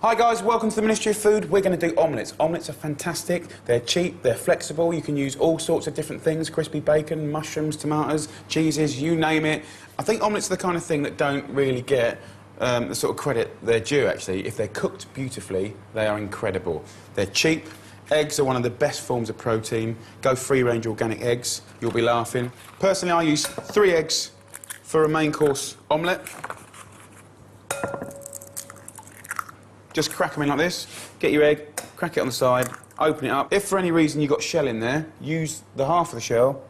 Hi guys, welcome to the Ministry of Food. We're going to do omelettes. Omelettes are fantastic, they're cheap, they're flexible, you can use all sorts of different things, crispy bacon, mushrooms, tomatoes, cheeses, you name it. I think omelettes are the kind of thing that don't really get the sort of credit they're due actually. If they're cooked beautifully, they are incredible. They're cheap, eggs are one of the best forms of protein. Go free-range organic eggs, you'll be laughing. Personally, I use 3 eggs for a main course omelette. Just crack them in like this, get your egg, crack it on the side, open it up. If for any reason you've got shell in there, use the half of the shell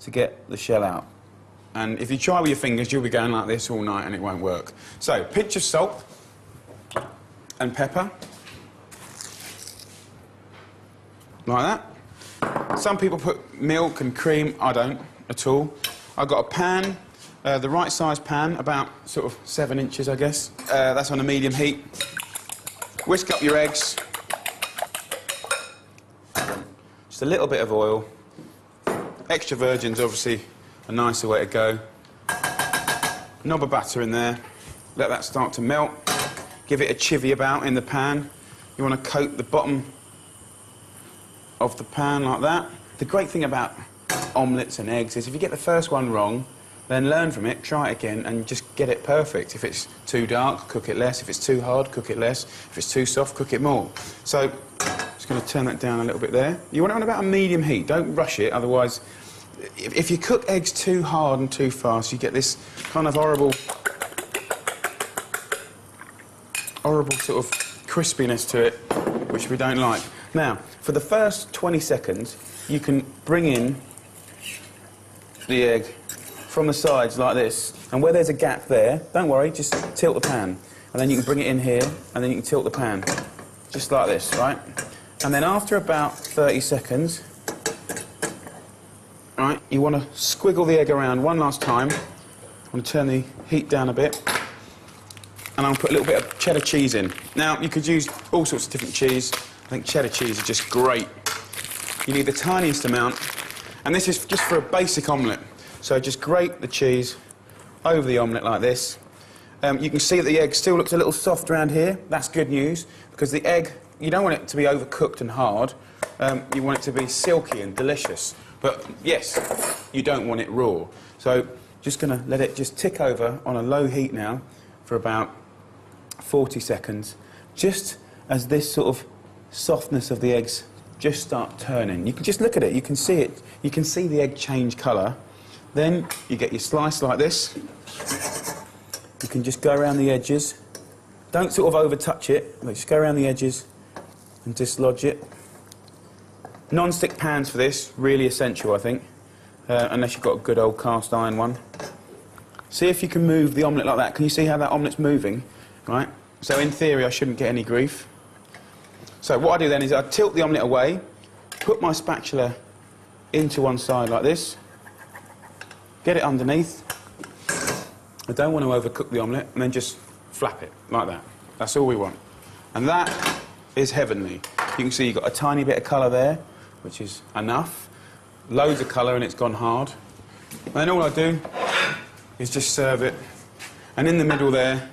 to get the shell out. And if you try with your fingers, you'll be going like this all night and it won't work. So, pinch of salt and pepper. Like that. Some people put milk and cream, I don't at all. I've got a pan, the right size pan, about sort of 7 inches I guess. That's on a medium heat. Whisk up your eggs, just a little bit of oil. Extra virgin's obviously a nicer way to go. Knob of butter in there, let that start to melt. Give it a chivvy about in the pan. You want to coat the bottom of the pan like that. The great thing about omelettes and eggs is if you get the first one wrong, then learn from it, try it again, and just get it perfect. If it's too dark, cook it less. If it's too hard, cook it less. If it's too soft, cook it more. So, just going to turn that down a little bit there. You want it on about a medium heat. Don't rush it, otherwise, if you cook eggs too hard and too fast, you get this kind of horrible sort of crispiness to it, which we don't like. Now, for the first 20 seconds, you can bring in the egg from the sides like this, and where there's a gap there, don't worry, just tilt the pan, and then you can bring it in here, and then you can tilt the pan, just like this, right? And then after about 30 seconds, right, you want to squiggle the egg around one last time. I'm going to turn the heat down a bit, and I'll put a little bit of cheddar cheese in. Now, you could use all sorts of different cheese. I think cheddar cheese is just great. You need the tiniest amount, and this is just for a basic omelette. So just grate the cheese over the omelette like this. You can see that the egg still looks a little soft around here. That's good news, because the egg, you don't want it to be overcooked and hard. You want it to be silky and delicious. But yes, you don't want it raw. So just going to let it just tick over on a low heat now for about 40 seconds, just as this sort of softness of the eggs just start turning. You can just look at it, you can see it. You can see the egg change colour. Then you get your slice like this. You can just go around the edges. Don't sort of over-touch it, but just go around the edges and dislodge it. Non-stick pans for this, really essential, I think, unless you've got a good old cast iron one. See if you can move the omelette like that. Can you see how that omelette's moving? Right? So in theory, I shouldn't get any grief. So what I do then is I tilt the omelette away, put my spatula into one side like this, get it underneath. I don't want to overcook the omelette, and then just flap it, like that. That's all we want. And that is heavenly. You can see you've got a tiny bit of colour there, which is enough. Loads of colour and it's gone hard. And then all I do is just serve it. And in the middle there,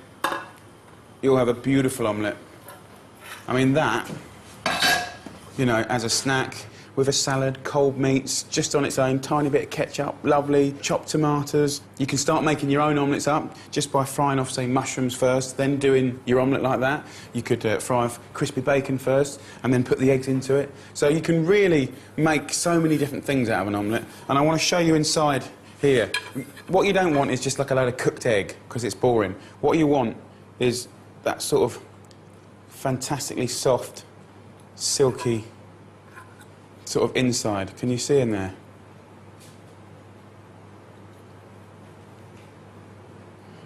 you'll have a beautiful omelette. I mean, that, you know, as a snack, with a salad, cold meats, just on its own, tiny bit of ketchup, lovely, chopped tomatoes. You can start making your own omelettes up just by frying off, say, mushrooms first, then doing your omelette like that. You could fry off crispy bacon first, and then put the eggs into it. So you can really make so many different things out of an omelette. And I want to show you inside here. What you don't want is just like a load of cooked egg, because it's boring. What you want is that sort of fantastically soft, silky sort of inside. Can you see in there?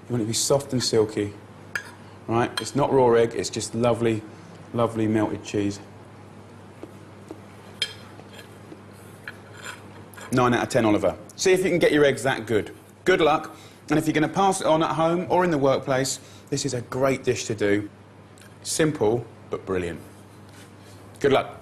You want it to be soft and silky, right? It's not raw egg, it's just lovely, lovely melted cheese. 9 out of 10, Oliver. See if you can get your eggs that good. Good luck, and if you're going to pass it on at home or in the workplace, this is a great dish to do. Simple, but brilliant. Good luck.